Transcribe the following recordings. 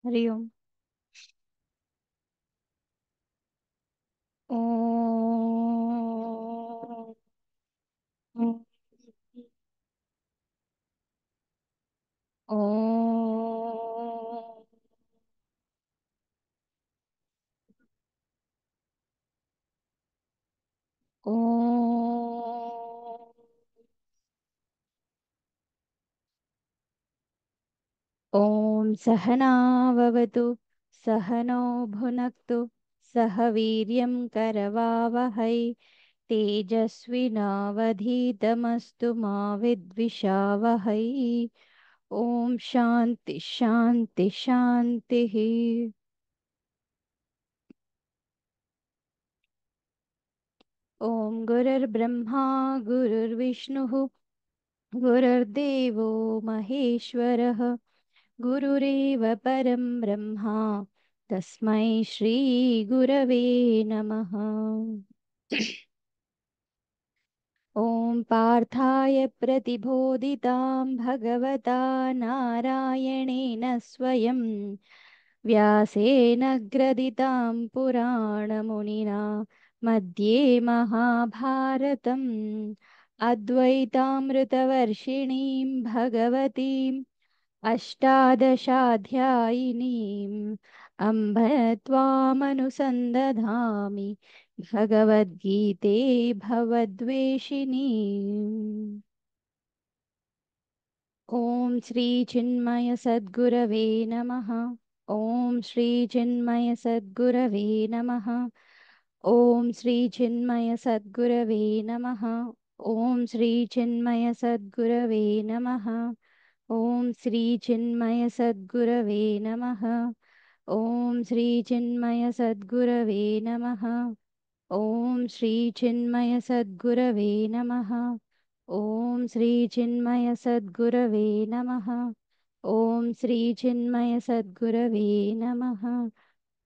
हरि ओम। ओम ओम ओम सहनाववतु सहनो भुनक्तु सह वीर्यं करवावहै तेजस्विनावधीतमस्तु मा विद्विषावहै। ओम शांति शांति शांतिः। ओम गुरुर्ब्रह्मा गुरुर्विष्णुः गुरुर्देवो महेश्वरः गुरुरेव परं ब्रह्मा तस्मै श्री गुरवे नमः। ॐ पार्थाय प्रतिबोधितां भगवता नारायणेन स्वयं व्यासेन ग्रथितां पुराणमुनिना मध्ये महाभारतम् अद्वैतामृतवर्षिणीं भगवतीम् अष्टादशाध्यायिनीम् अम्ब त्वामनुसन्दधामि भगवद्गीते भवद्वेषिणी। ॐ श्री चिन्मय सद्गुरवे नमः। ॐ श्री चिन्मय सद्गुरवे नमः। ॐ श्री चिन्मय सद्गुरवे नमः। ॐ श्री चिन्मय सद्गुरवे नमः। ॐ श्री चिन्मय सद्गुरवे नमः। ॐ श्री चिन्मय सद्गुरवे नमः। ॐ श्री चिन्मय सद्गुरवे नमः। ॐ श्री चिन्मय सद्गुरवे नमः। ॐ श्री चिन्मय सद्गुरवे नमः।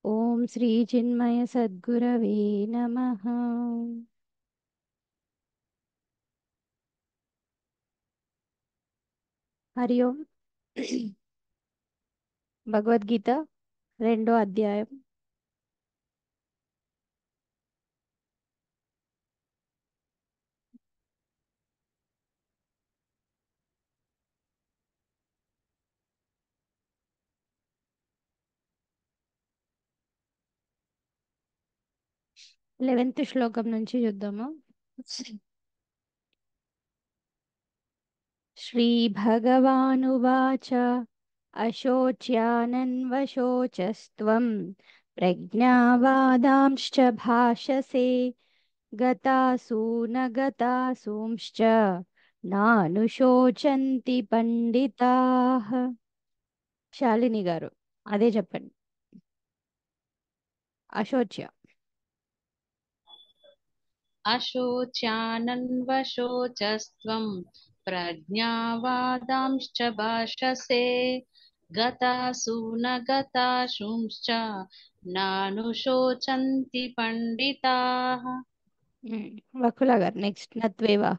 ॐ श्री चिन्मय सद्गुरवे नमः। हरि ओम। భగవద్గీత రెండో అధ్యాయం. 11th శ్లోకం నుంచి చూద్దాము. श्रीभगवानुवाच अशोच्यानन्वशोचस्त्वं प्रज्ञावादांश्च भाषसे गतासु न गतासूंश्च नानुशोचन्ति పండితాః. శాలిని గారు అదే చెప్పండి. అశోచ్య. अशोच्यानन्वशोचस्त्वं प्रज्ञावादांश्च भाषसे गतासु न गताशुंश्च नानुशोचन्ति पण्डिताः। వకుల గారు నెక్స్ట్. నత్వేవా.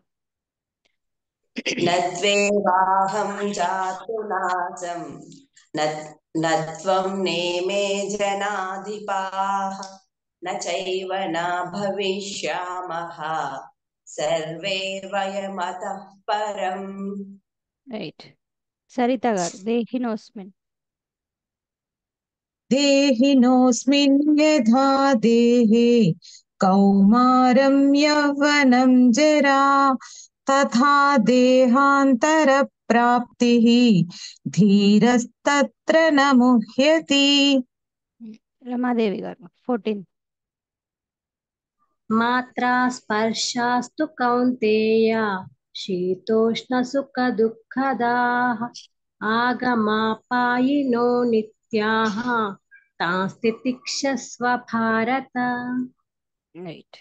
न त्वेवाहं जातुनासं न न त्वं नेमे जनाधिपाः न चैव न भविष्यामः सर्वे वयमतः परम्. రైట్. సరిత గారు దేహినోస్మిన్. देहिनोऽस्मिन् यथा देहे कौमारं यौवनं जरा तथा देहान्तरप्राप्तिः धीरस्तत्र न मुह्यति. రమాదేవి గారు 14. मात्रा स्पर्शास्तु कौन्तेय शीतोष्णसुखदुःखदाः आगमापायिनो नित्याः तांस्ति तिक्षस्व भारत. రైట్.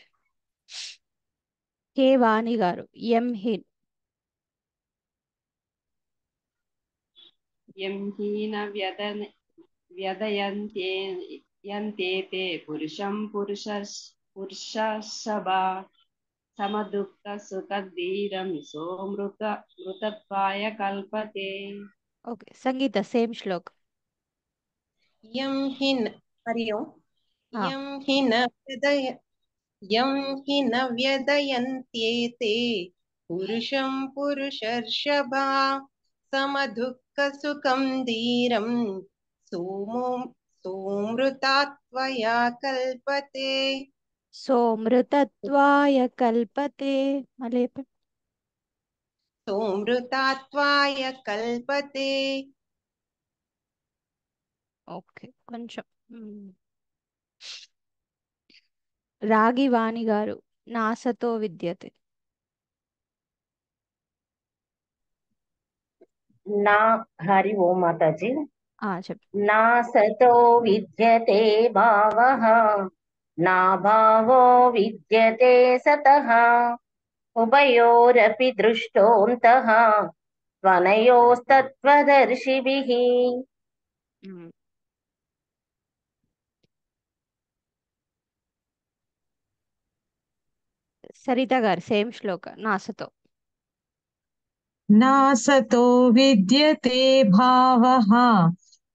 కే వాణి గారు ఎం హిన్. यं हीन व्यदयन्ते यन्तेते पुरुषं पुरुषसभा समदुःखसुखधीरं सोऽमृतत्वाय कल्पते. ఓకే సంగీత సేమ్ శ్లోక్. यं हि न हरि ओम् ఆ, यं हि न यं हि न व्यदयन्त्येते पुरुषं पुरुषर्षभा समदुःखसुखं धीरं सोमृतात्वया कल्पते సోమృతత్వాయ కల్పతే మళ్ళీ చెప్పండి. सोमृतात्वाय कल्पते ఓకే కొంచెం రాగి వాణి గారు నాసతో విద్యతే. నా హరి ఓం మాతాజీ చెప్పు. నా సతో విద్యతే భావః నా భావో విద్యతే సతః ఉభయోరపి దృష్టోంతః త్వనయోస్తత్వదర్శిభిః. సరిత గారు సేమ్ శ్లోక నాసతో. नासतो विद्यते भावः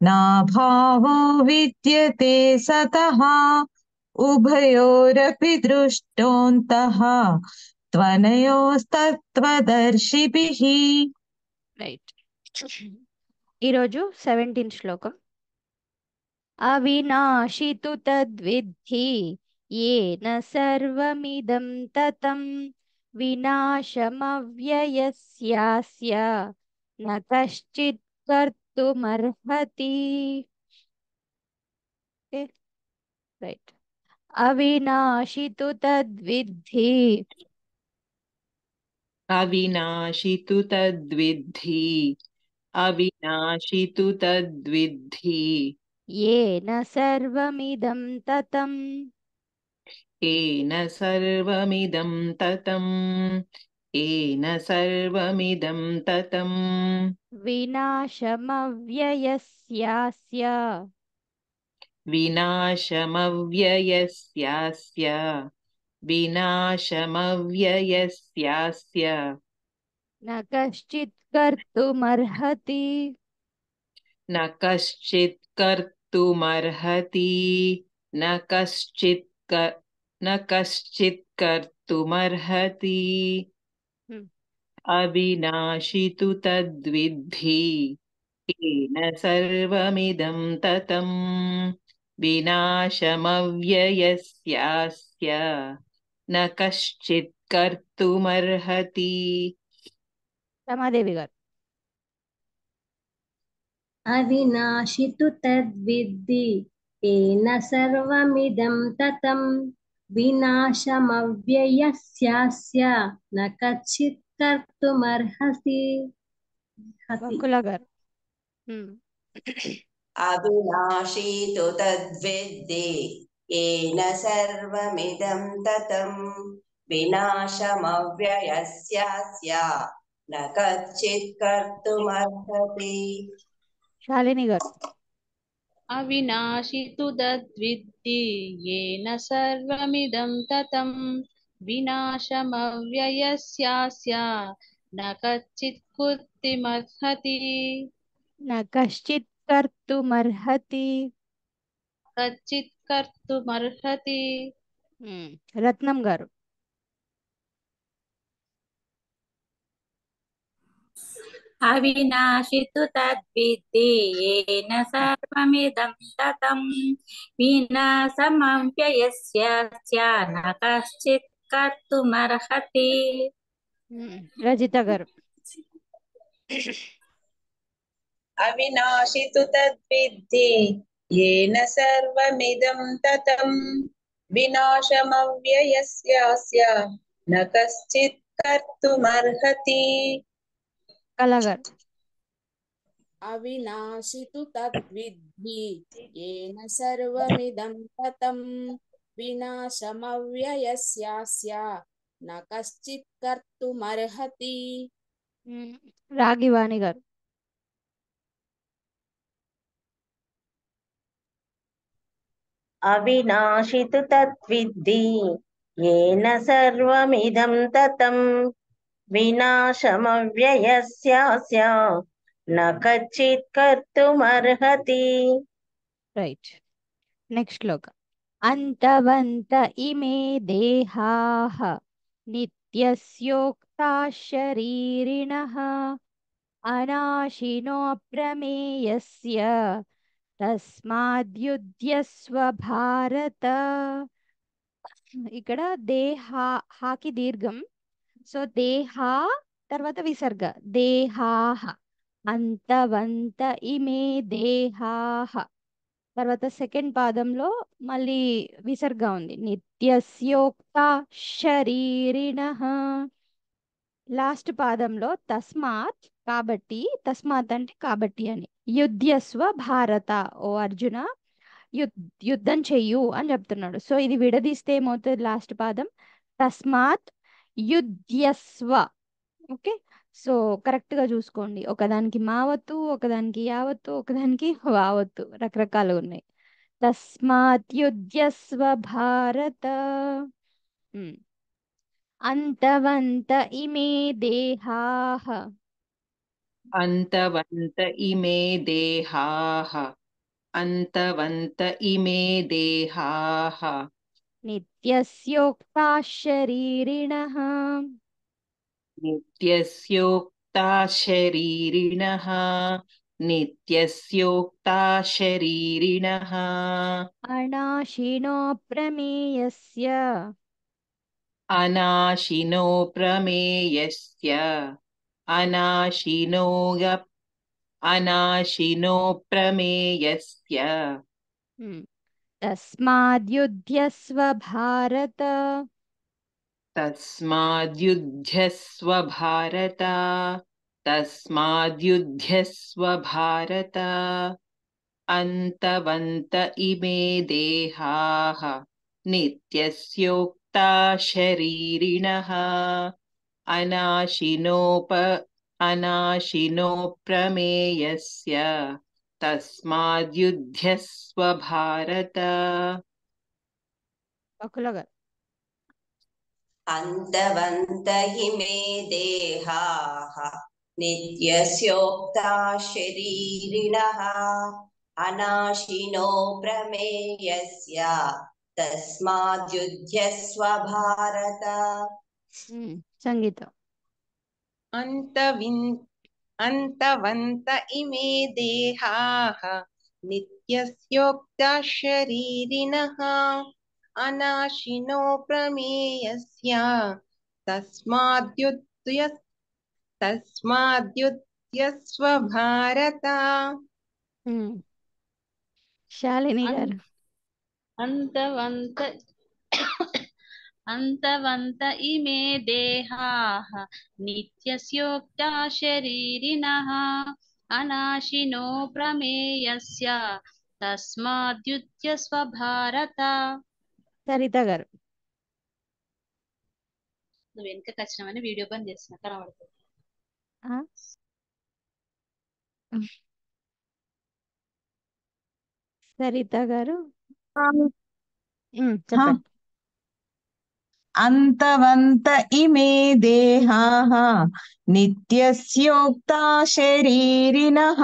ना भावो विद्यते सतः उभयोरपि दृष्टोऽन्तः त्वनयोस्तत्त्वदर्शिभिः. రైట్. ఈరోజు 17 శ్లోకం. అవినాశి తు తద్విద్ధి येन सर्वमिदं ततं विनाशमव्ययस्यास्य न कश्चित् कर्तुमर्हति. రైట్. అవినాశి తు తద్విద్ధి. అవినాశి తు తద్విద్ధి అవినాశి తు తద్విద్ధి येन सर्वमिदं ततं ఏన సర్వమిదం తతం ఏన సర్వమిదం తతం వినాశమవ్యయస్యాస్య వినాశమవ్యయస్యాస్య వినాశమవ్యయస్యాస్య న కశ్చిత్ కర్తుమర్హతి. న కశ్చిత్ కర్తుమర్హతి న కశ్చిత్ కర్తుమర్హతి. అవినాశి తు తద్విద్ధి येन सर्वमिदं ततं विनाशमव्ययस्यास्य न कश्चित् कर्तुमर्हति. రమాదేవి గారు. అవినాశి తు తద్విద్ధి ఏన సర్వమిదం తతం వినాశమవ్యయస్యాస్య న కచ్చిత్ కర్తుమర్హసి. వకుల గారు. अविनाशी तु तद्विद्धि येन सर्वमिदं ततं विनाशमव्ययस्यास्य न कच्चित् कर्तुमर्हति. శాలిని గారు. అవినాశి తు తద్విద్ధి येन सर्वमिदं ततं వినాశమవ్యయస్యాస్య న కచ్చిత్ కర్తుమర్హతి. న కశ్చిత్ కర్తుమర్హతి. కచ్చిత్ కర్తుమర్హతి. రత్నం గారు. అవినాశి తు తద్విద్ధి येन सर्वमिदं ततं వినాశమవ్యయస్యాస్య న కశ్చిత్ కర్తుమర్హతి. రజిత గారు. అవినాశి తు తద్విద్ధి येन सर्वमिदं ततं వినాశమవ్యయస్యాస్య న కశ్చిత్ కర్తుమర్హతి. కళ గారు. అవినాశి తు తద్విద్ధి येन सर्वमिदं ततं వినాశమవ్యయస్యాస్య న కశ్చిత్ కర్తుమర్హతి. రాగివాణి గారు. అవినాశి తు తద్విద్ధి येन सर्वमिदं ततं వినాశమవ్యయస్యాస్య న కచ్చిత్ కర్తుమర్హతి. రైట్. నెక్స్ట్ శ్లోక. అంతవంత ఇమే దేహాః నిత్యస్యోక్తా శరీరిణః అనాశినో ప్రమేయస్య తస్మాద్యుధ్యస్వ భారత. ఇక్కడ హాకి దీర్ఘం. సో దేహా తర్వాత విసర్గ దేహాః. అంతవంత ఇమే దేహాః. తర్వాత సెకండ్ పాదంలో మళ్ళీ విసర్గ ఉంది. నిత్యస్యోక్త శరీరిణః. లాస్ట్ పాదంలో తస్మాత్ కాబట్టి, తస్మాత్ అంటే కాబట్టి అని. యుధ్యస్వ భారత, ఓ అర్జున యుద్ధం చెయ్యు అని చెప్తున్నాడు. సో ఇది విడదీస్తే ఏమవుతుంది? లాస్ట్ పాదం తస్మాత్ యుధ్యస్వ. ఓకే, సో కరెక్ట్ గా చూసుకోండి. ఒకదానికి మావత్తు, ఒకదానికి యావత్తు, ఒకదానికి వావత్తు, రకరకాలుగా ఉన్నాయి. తస్మాత్ యుధ్యస్వ భారత. ఉమ్. అంతవంత ఇమే దేహాః అంతవంత ఇమే దేహాః అంతవంత ఇమే దేహాః నిత్యస్యోక్తా శరీరిణః నిత్యస్యోక్తా శరీరిణః నిత్యస్యోక్తా శరీరిణః అనాశినో ప్రమేయస్య అనాశినో ప్రమేయస్య అనాశినో ప్రమేయస్య తస్మాద్యుధ్యస్వ భారత. తస్మాద్యుధ్యస్వ భారత తస్మాద్యుధ్యస్వ భారత అంతవంత ఇమే దేహాః నిత్యస్యోక్తా శరీరిణః అనాశినో ప్రమేయస్య తస్మాద్యుధ్యస్వ భారత. బకుల గారు. అంతవంత ఇమే దేహాః నిత్యస్యోక్తా శరీరిణః అనాశినో ప్రమేయస్య తస్మాద్యుధ్యస్వ భారత. సంగీత. అంతవంత ఇమే దేహాః నిత్యస్యోక్తా శరీరిణః అనాశినో ప్రమేయస్య తస్మాద్యుధ్యస్వ భారత. శాలిని గారు. అంతవంత ఇమే దేహాః నిత్యస్యోక్తా శరీరిణః అనాశినో ప్రమేయస్య తస్మాద్యుధ్యస్వ భారత. సరిత గారు. నువ్వు వెనుకకి వచ్చినామని వీడియో బంద్ చేస్తున్నా, కనబడుతుంది. సరిత గారు చెప్పండి. అంతవంత ఇమే దేహాః నిత్యస్యోక్తా శరీరిణః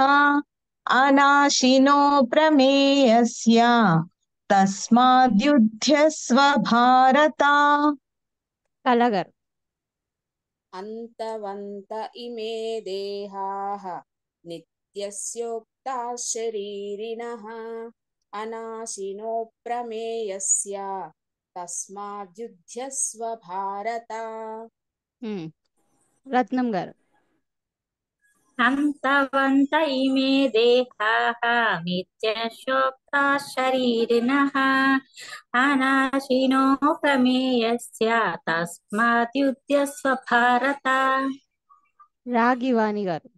అనాశినో ప్రమేయస్య తస్మాద్యుధ్యస్వ భారత. కళగారు. అంతవంత ఇమే దేహాః నిత్యస్యోక్తా శరీరిణః అనాశినో ప్రమేయస్య తస్మాద్యుధ్యస్వ భారత. రత్నం గారు. అంతవంత ఇమే దేహాః నిత్యస్యోక్తా శరీరిణః అనాశినో ప్రమేయస్య తస్మాద్యుధ్యస్వ భారత. రాగివాణి గారు.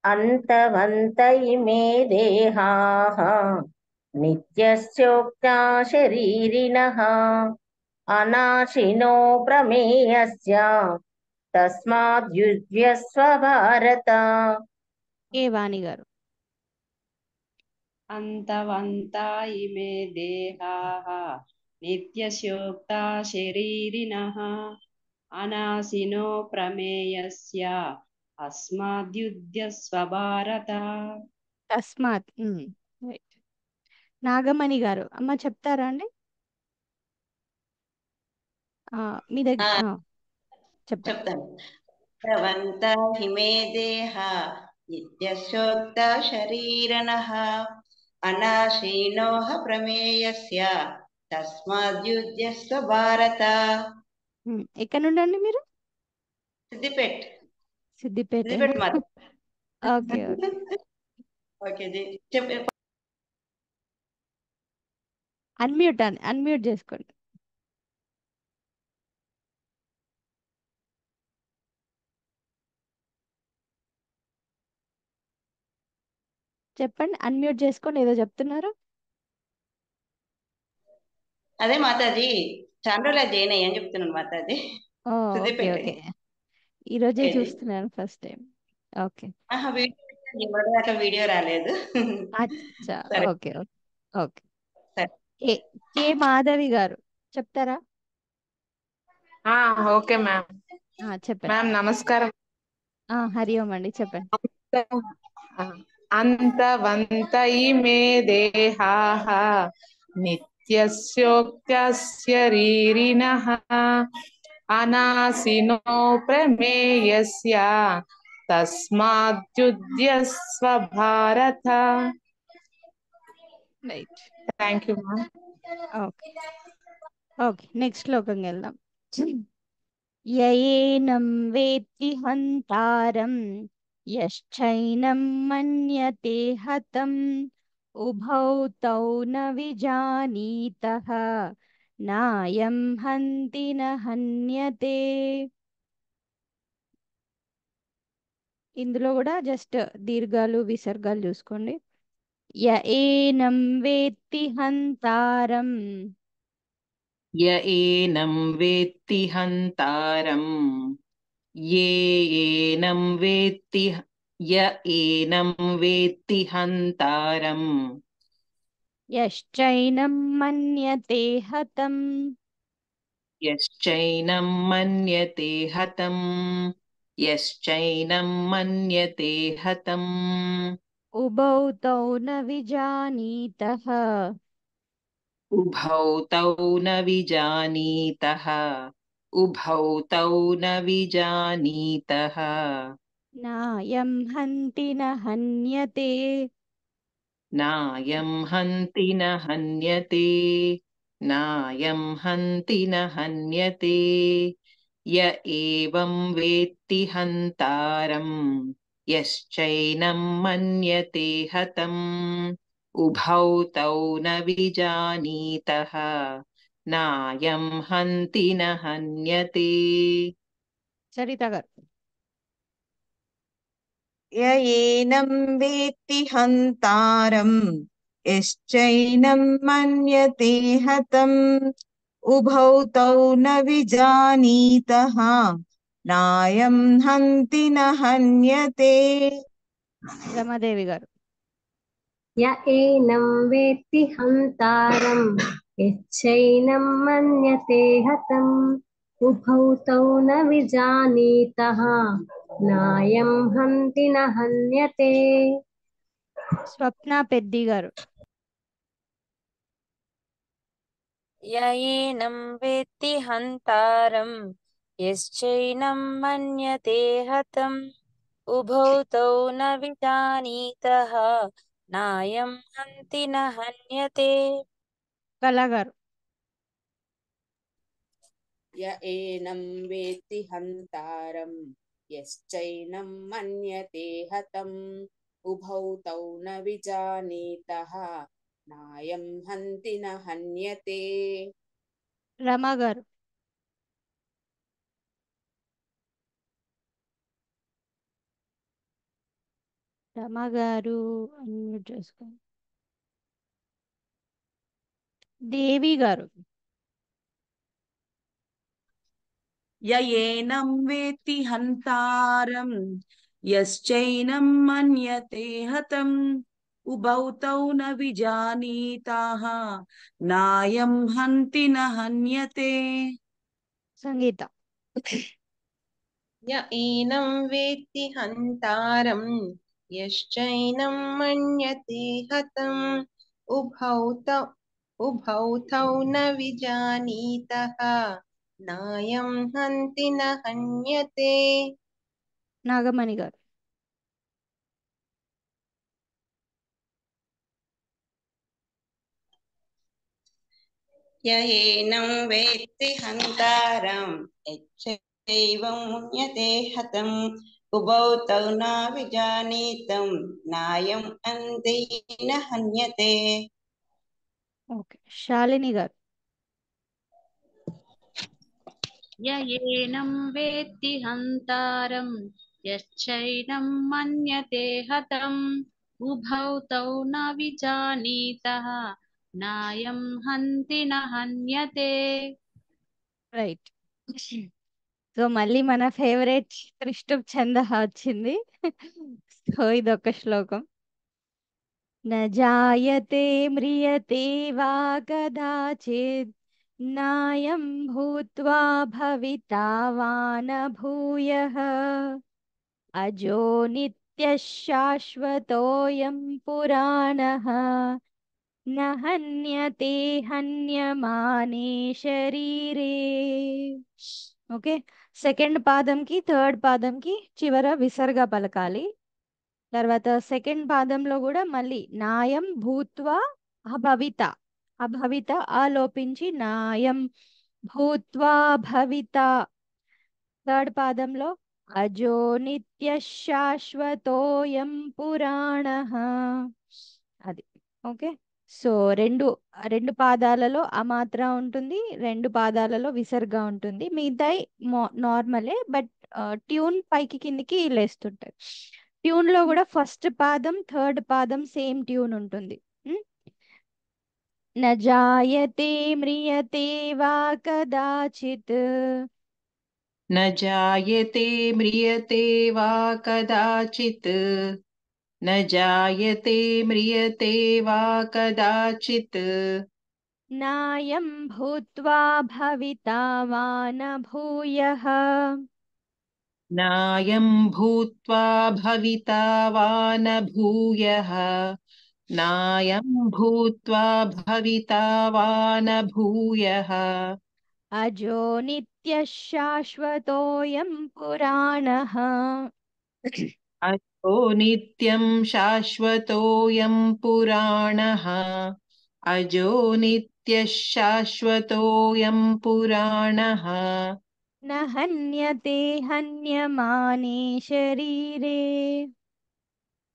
అంతవంత ఇమే దేహాః నిత్యస్యోక్తా శరీరిణః అనాశినో ప్రమేయస్య తస్మాద్యుధ్యస్వ భారత. ఏ వాణి గారు. అంతవంత ఇమే దేహాః నిత్యస్యోక్తా శరీరిణః అనాశినో ప్రమేయస్య अस्माद्युध्यस्व भारत తస్మాత్ రైట్. నాగమణి గారు అమ్మ చెప్తారా అండి? మీ దగ్గర చెప్పండి. చెప్తాను. భవంత హిమే దేహ నిత్యశోక్త శరీరనః అనాశీనోహ ప్రమేయస్య తస్మాద్యుధ్యస్వ భారత. ఎక్కడ నుండి అండి మీరు? సిద్దిపేట్. సిద్దిపేట. సిద్దిపేట మాది. ఓకే ఓకే ఓకే జీ చెప్ప. అన్మ్యూట్ చేసుకోండి. చెప్పండి, అన్మ్యూట్ చేసుకోండి, ఏదో చెప్తున్నారు. అదే మాతాజీ చాలా రోజులు జాయిన్ అయ్యని చెప్తున్నాను మాతాజీ. ఓకే సిద్దిపేట. ఓకే, ఈరోజే ఓకే జీ. చూస్తున్నాను ఫస్ట్ టైం. ఓకే వీడియో రాలేదు. అచ్చా, సరే ఓకే ఓకే ఓకే. సరే. కే మాధవి గారు చెప్తారా? Okay ma'am. చెప్పండి. మ్యామ్ నమస్కారం. హరి ఓం అండి, చెప్పండి. అంతవంత ఇమే దేహాః నిత్యస్యోక్త్యశరీరిణః అనాశినో ప్రమేయస్య తస్మాద్యుధ్యస్వ భారత. Right, thank you ma'am. Okay okay, next శ్లోకంకి వెళ్దాం. యయేనం వేత్తి హంతారం యశ్చైనం మన్యతే హతం ఉభౌ తౌ న విజానీతః నాయం హంతి న హన్యతే. ఇందులో కూడా జస్ట్ దీర్ఘాలు విసర్గాలు చూసుకోండి. యయేనం వేత్తి హంతారం య ఏనం వేత్తి హంతారం ఏనం వేత్తి య ఏనం వేత్తి హంతారం యశ్చైనం మన్యతే హతం యశ్చైనం మన్యతే హతం యశ్చైనం మన్యతే హతం ఉభౌ తౌ న విజానీతః ఉభౌ తౌ న విజానీతః ఉభౌ తౌ న విజానీతః నాయం హంతి న హన్యతే. నాయం హంతి న హన్యతే నాయం హంతి న హన్యతే య ఏవం వేత్తి హంతారం యశ్చైనం మన్యతే హతం ఉభౌ తౌ న విజానీతః నాయం హంతి న హన్యతే. సరిత గారు. యయేనం వేత్తి హంతారం యశ్చైనం మన్యతే హతం ఉభౌ తౌ న విజానీతః నాయం హంతి న హన్యతే. రమాదేవి గారు. య ఏనం వేత్తి హంతారం యశ్చైనం మన్యతే హతం ఉభౌ తౌ న విజానీతః నాయం హంతి న హన్యతే. స్వప్న పెద్ది గారు. యయేనం వేత్తి హంతారం యశ్చైనం మన్యతే హతం ఉభౌ తౌ న విజానీతః నాయం హంతి న హన్యతే. కళా గారు. య ఏనం వేత్తి హంతారం యశ్చైనం మన్యతే హతం ఉభౌ తౌ న విజానీతః నాయం హంతి న హన్యతే. రమా గారు. రమా గారు అన్మ్యూట్ చేసుకోండి. దేవి గారు. యయేనం వేత్తి హంతారం యశ్చైనం మన్యతే హతం ఉభౌ తౌ న విజానీతాః నాయం హంతి న హన్యతే. సంగీత. य एनं वेत्ति हन्तारं यश्चैनं मन्यते हतम् उभौ तौ न विजानीतः नायं हन्ति न हन्यते నాగమణి గారు. य एनं वेत्ति हन्तारं यच्चैवं मुह्यते हतम् उभौ तौ न विजानीतं नायं अन्ते न हन्यते ఓకే, శాలిని గారు. य एनं वेत्ति हन्तारं यश्चैनं मन्यते हतम् उभौ तौ न विजानीतः नायं हन्ति न हन्यते. రైట్. సో మళ్ళీ మన ఫేవరెట్ త్రిష్టం ఛంద వచ్చింది. సో ఇదొక శ్లోకం. न जायते म्रियते वा कदाचित् नायं भूत्वा भविता वा न भूयः अजो नित्यः शाश्वतोऽयं पुराणः न हन्यते हन्यमाने शरीरे. ఓకే, సెకండ్ పాదంకి థర్డ్ పాదంకి చివర విసర్గ పలకాలి. తర్వాత సెకండ్ పాదంలో కూడా మళ్ళీ నాయం భూత్వా అభవిత, అభవిత ఆలోపించి నాయం భూత్వా భవిత. థర్డ్ పాదంలో అజో నిత్య శాశ్వతోయం పురాణః. అది ఓకే. సో రెండు పాదాలలో అమాత్ర ఉంటుంది, రెండు పాదాలలో విసర్గ ఉంటుంది. మిగతాయి నార్మలే, బట్ ట్యూన్ పైకి కిందికి లేస్తుంటాయి. ట్యూన్ లో కూడా ఫస్ట్ పాదం థర్డ్ పాదం సేమ్ ట్యూన్ ఉంటుంది. ఉమ్? न जायते म्रियते वा कदाचित् न जायते म्रियते वा कदाचित् न जायते म्रियते वा कदाचित् नायं भूत्वा भविता वा न भूयः नायं भूत्वा भविता वा न भूयः नायं भूत्वा भविता वा न भूयः अजो नित्यः शाश्वतोऽयं पुराणः. अजो नित्यं शाश्वतोऽयं पुराणः अजो नित्यः शाश्वतोऽयं पुराणः न हन्यते हन्यमाने शरीरे.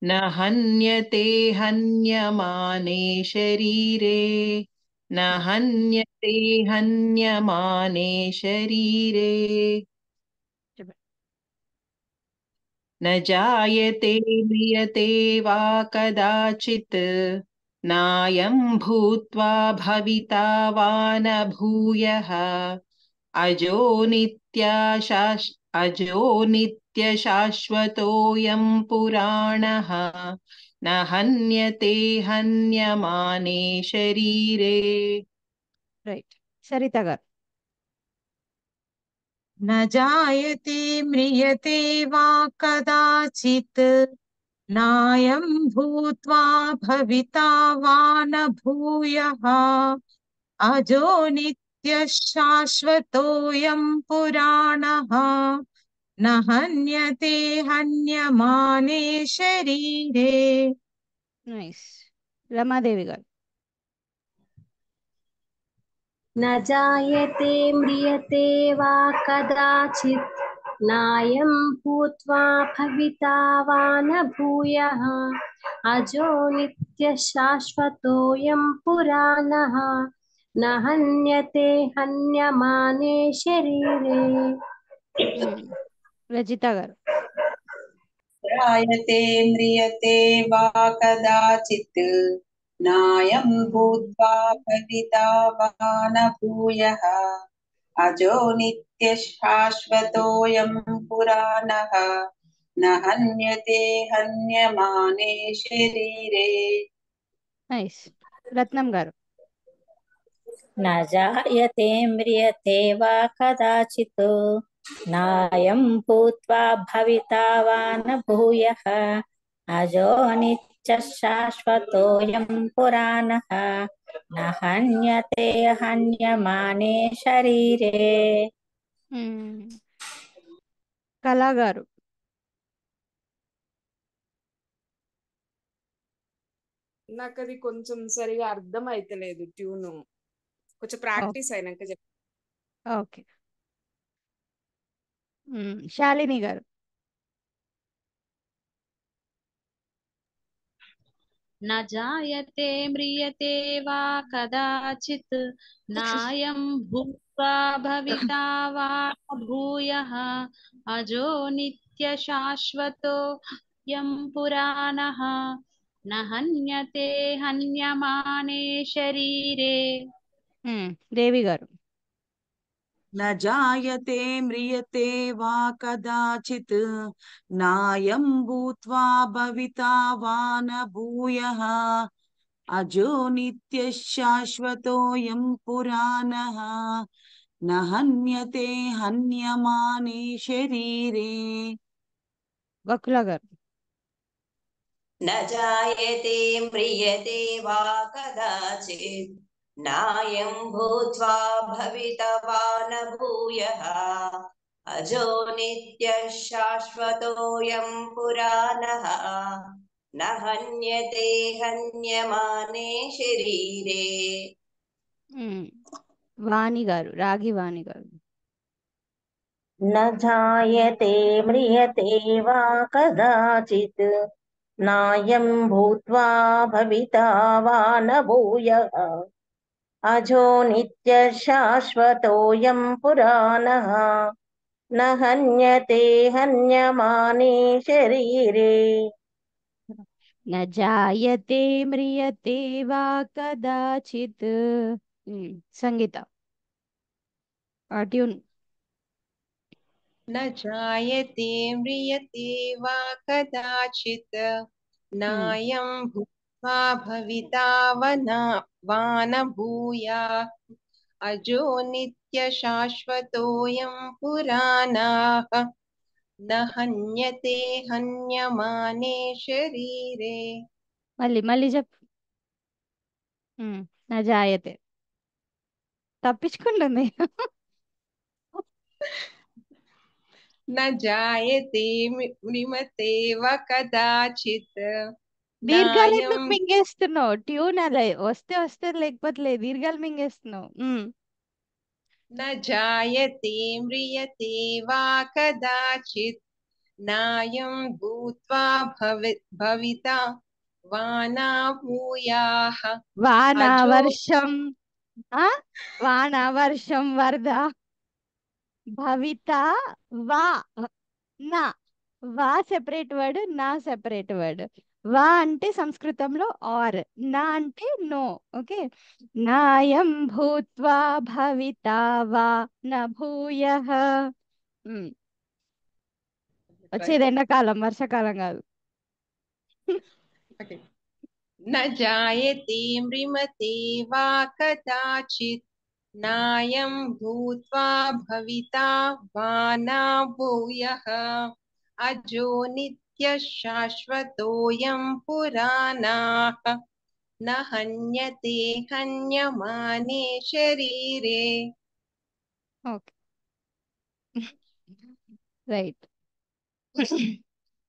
न हन्यते हन्यमाने शरीरे न हन्यते हन्यमाने शरीरे न जायते म्रियते वा कदाचित् नायं भूत्वा भविता वा न भूयः अजो नित्यशाश्वतोऽयं पुराणः न हन्यते हन्यमाने शरीरे. రైట్, సరిత గారు. न जायते म्रियते वा कदाचित् नायं भूत्वा भविता वा न भूयः अजो नित्यः शाश्वतोऽयं पुराणः न हन्यते हन्यमाने शरीरे. నైస్. రమాదేవి గారు. न जायते म्रियते वा कदाचित् नायं भूत्वा भविता वा न भूयः अजो नित्यः शाश्वतोऽयं पुराणः न हन्यते हन्यमाने शरीरे. రజిత గారు. जायते म्रियते वा कदाचित् नायं भूत्वा भविता वा न भूयः अजो नित्यः शाश्वतोऽयं पुराणः न हन्यते हन्यमाने शरीरे. నైస్. రత్నం గారు. न जायते म्रियते वा कदाचित् नायं भूत्वा भविता वा न भूयः अजो नित्यः शाश्वतोऽयं पुराणः न हन्यते हन्यमाने शरीरे। కళా గారు. నాకు అది కొంచెం సరిగా అర్థం అయితలేదు ట్యూన్, కొంచెం ప్రాక్టీస్ అయినాక చెప్. ఓకే. శాలిని గారు. न जायते म्रियते वा कदाचित् नायं भूत्वा भविता वा न भूयः अजो नित्यशाश्वतोऽयं पुराणः न हन्यते हन्यमाने शरीरे। దేవి గారు. न जायते म्रियते वा कदाचित् नायं भूत्वा भविता वा न भूयः अजो नित्यः शाश्वतोऽयं पुराणः न हन्यते हन्यमाने शरीरे। వకుల గారు. न जायते म्रियते वा कदाचित् नायं भूत्वा भविता वा न भूयः अजो नित्यः शाश्वतोऽयं पुराणः न हन्यते हन्यमाने शरीरे। వాణి గారు, రాగి వాణి గారు. न जायते म्रियते वा कदाचित् नायं भूत्वा भविता वा न भूयः अजो नित्यः शाश्वतोऽयं पुराणः न हन्यते हन्यमाने शरीरे। न जायते म्रियते वा कदाचित्. సంగీత ట్యూన్. न जायते म्रियते वा कदाचित् नायं भूत्वा भविता वा न भूयाः अजो नित्यशाश्वतोऽयं पुराणः न हन्यते हन्यमाने शरीरे। మళ్ళీ చెప్పు. నా జాయతే తప్పించుకుంటుంది. न जायते म्रियते वा कदाचित् దీర్ఘాలు नायं ఎందుకు మింగేస్తున్నావు? ట్యూన్ అలా వస్తే వస్తే లేకపోతే లేదు. దీర్ఘాలు మింగేస్తున్నావు. न जायते म्रियते वा कदाचित् नायं भूत्वा भविता वा न भूयाः వాన अजो వర్షం వాన వర్షం వరద భవిత వా నా వా సెపరేట్ వర్డ్, నా సెపరేట్ వర్డ్. వా అంటే సంస్కృతంలో ఆర్, నా అంటే నో. ఓకే. నాయం భూత్వా భవితా వా న భూయః. వచ్చేది ఎండాకాలం, వర్షాకాలం కాదు. न जायते म्रियते वा कदाचित् नायं भूत्वा भविता वा न भूयः अजो नित्यः शाश्वतोऽयं पुराणः न हन्यते हन्यमाने शरीरे। Okay, right.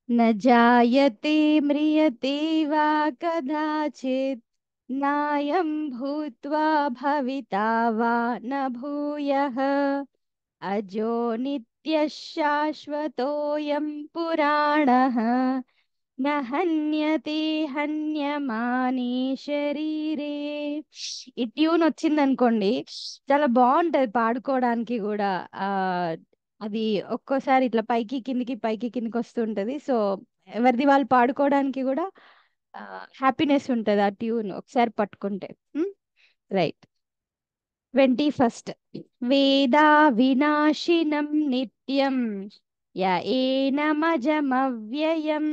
न जायते म्रियते वा कदाचित् नायं भूत्वा भविता वा न भूयः अजो नित्यः शाश्वतोऽयं पुराणः न हन्यते हन्यमाने శరీరే. ఈ ట్యూన్ వచ్చింది అనుకోండి, చాలా బాగుంటది పాడుకోవడానికి కూడా. అది ఒక్కోసారి ఇట్లా పైకి కిందికి పైకి కిందికి వస్తుంటది. సో ఎవరిది వాళ్ళు పాడుకోవడానికి కూడా హ్యాపీనెస్ ఉంటది ఆ ట్యూన్ ఒకసారి పట్టుకుంటే. రైట్. 21st. వేదా వినాశినం నిత్యం య ఏనమజమవ్యయం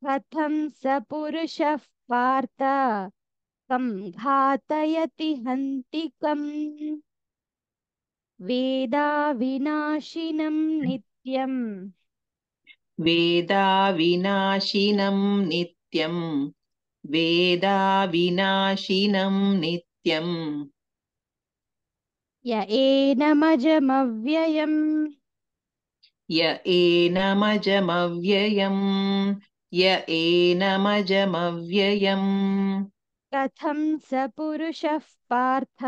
కథం స పురుషః పార్థ తం ఘాతయతి హంతికం. వేదా వినాశినం నిత్యం వేదా వినాశినం నిత్యం వేదా వినాశినం నిత్యం య ఏనమజమవ్యయం య ఏనమజమవ్యయం య ఏనమజమవ్యయం కథం స పురుషః పార్థ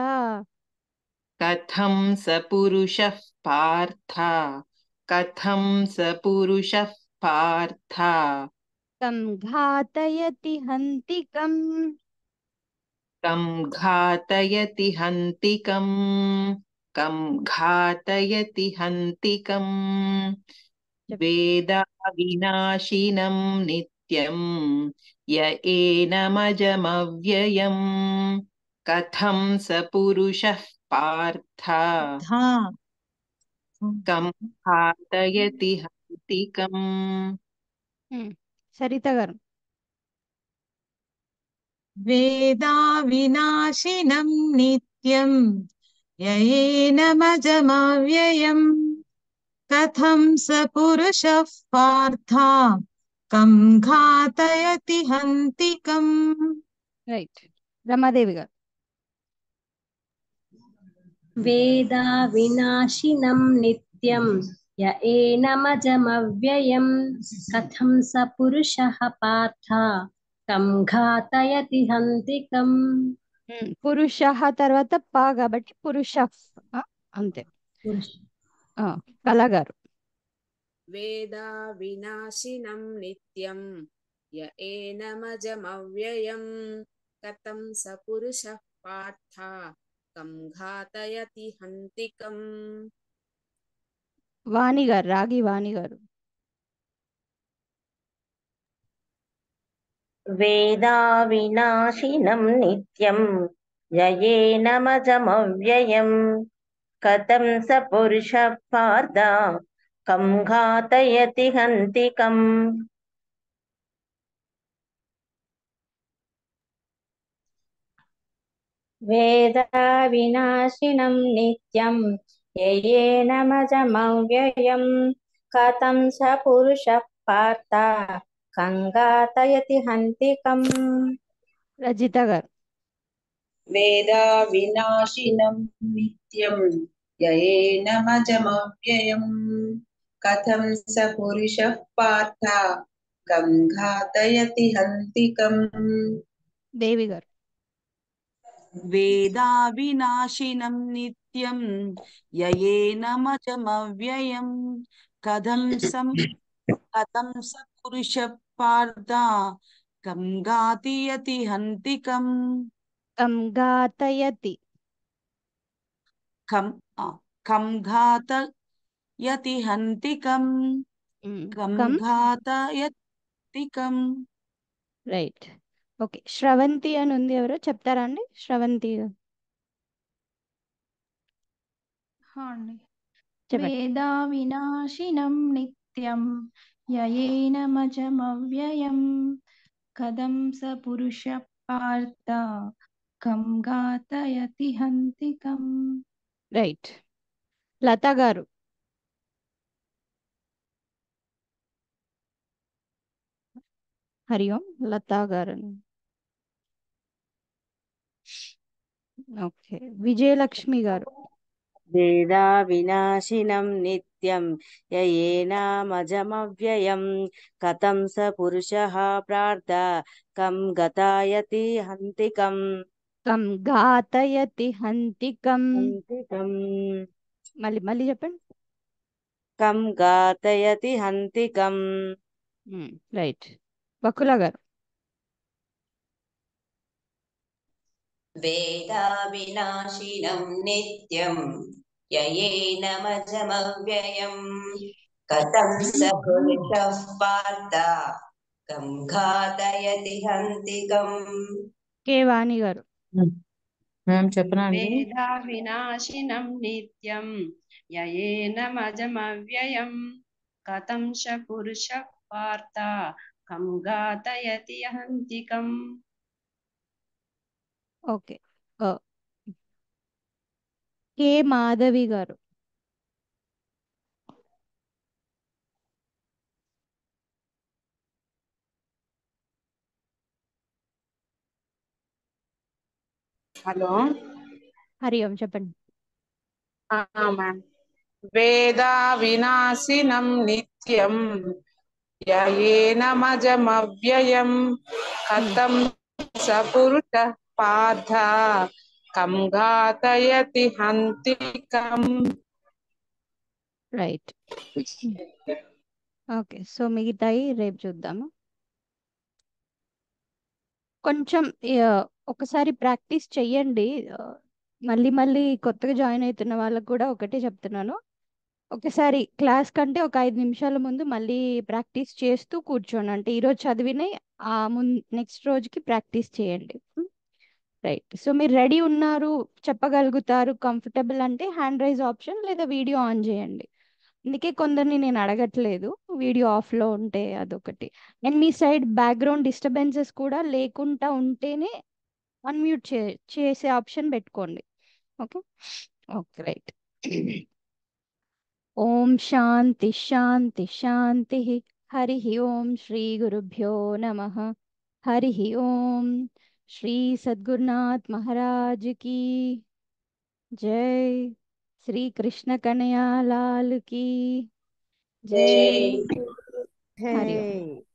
కథం స పురుషః పార్థ కథం స పురుషః పార్థ తం ఘాతయతి హంతికం కం ఘాతయతి హంతికం కం ఘాతయతి హంతికం వేదా వినాశినం నిత్యం య ఏనమజమవ్యయం కథం స పురుషః పార్థ కం ఘాతయతి హంతికం. సరిత గారు. వేదా వినాశినం నిత్యం యయేనమజమవ్యయం కథం స పురుషః పార్థ కం ఘాతయతి హంతికం. రైట్. రమాదేవి గారు. వేదా వినాశినం నిత్యం య ఏనమజమవ్యయం కథం స పురుషః పార్థ కం ఘాతయతి హంతికం. పురుష తర్వాత పా కాబట్టి పురుష అంతే. కళగారు. వేదా వినాశినం నిత్యం య ఏనమజమవ్యయం కథం స పురుషః పార్థ కం ఘాతయతి హంతికం. వాణి గారు. రాగి వాణి గారు. వేదా వినాశినం నిత్యం యయేనమజమవ్యయం కథం స పురుషః పార్థ కం ఘాతయతి హంతికం. వేదా వినాశినం నిత్యం యయేనమజమవ్యయం కథం స పురుషః పార్థ కం ఘాతయతి హంతికం. రజిత గారు. వేదా వినాశినం నిత్యం యయేనమజమవ్యయం కథం స పురుషః పార్థ కం ఘాతయతి హంతికం. దేవి గారు. వేదా వినాశినం నిత్యం యయేనమజమవ్యయం కథం స పురుషః పార్థ కం ఘాతయతి హంతికం. కం ఘాతయతి కం ఘాతయతి హంతికం. కం ఘాతయతికం. రైట్. ఓకే. శ్రవంతి అని ఉంది, ఎవరో చెప్తారా అండి? శ్రవంతి అండి. చెప్పండి. వేదా వినాశినం నిత్యం యయేనమజమవ్యయం కథం స పురుషః పార్థ కం ఘాతయతి హంతికం. రైట్. లత గారు. హరి ఓం. లతా గారు. ఓకే. విజయలక్ష్మి గారు. వేదా వినాశినం నిత్యం యయేనమజమవ్యయం కథం స పురుషః పార్థ కం ఘాతయతి హంతికం. కం ఘాతయతి హంతికం. మళ్ళీ చెప్పండి. కం ఘాతయతి హంతికం. రైట్. వకుల గారు. వేదా వినాశినం నిత్యం యయేనమజమవ్యయం కథం స పురుషః పార్థ కం ఘాతయతి హంతికం. కే వాణి గారు. చెప్పనా అండి? వేదా వినాశినం నిత్యం యయేనమజమవ్యయం కథం స పురుషః పార్థ కం ఘాతయతి హంతికం. ఓకే. కే మాధవి గారు. హలో హరి ఓం చెప్పండి. మ్యామ్. వేద వినాశినం నిత్యం యయేనమజమవ్యయం కథం సపురుష పార్థ కం ఘాతయతి హంతికం. రైట్. ఓకే, సో మిగతాయి రేపు చూద్దాము. కొంచెం ఒకసారి ప్రాక్టీస్ చెయ్యండి. మళ్ళీ మళ్ళీ కొత్తగా జాయిన్ అవుతున్న వాళ్ళకు కూడా ఒకటే చెప్తున్నాను, ఒకసారి క్లాస్ కంటే ఒక 5 నిమిషాల ముందు మళ్ళీ ప్రాక్టీస్ చేస్తూ కూర్చోండి. అంటే ఈరోజు చదివిన ఆ నెక్స్ట్ రోజుకి ప్రాక్టీస్ చేయండి. రైట్. సో మీరు రెడీ ఉన్నారు, చెప్పగలుగుతారు, కంఫర్టబుల్ అంటే హ్యాండ్ రైజ్ ఆప్షన్ లేదా వీడియో ఆన్ చేయండి. అందుకే కొందరిని నేను అడగట్లేదు, వీడియో ఆఫ్లో ఉంటే అదొకటి. అండ్ మీ సైడ్ బ్యాక్గ్రౌండ్ డిస్టర్బెన్సెస్ కూడా లేకుండా ఉంటేనే అన్మ్యూట్ చేసే ఆప్షన్ పెట్టుకోండి. Okay okay right. ఓం శాంతి శాంతి శాంతి. హరి ఓం శ్రీ గురుభ్యో నమః. హరి ఓం. శ్రీ సద్గురునాథ్ మహారాజ్ की जय. श्री कृष्ण कन्हैया लाल की जय जय. हरि ओम. जय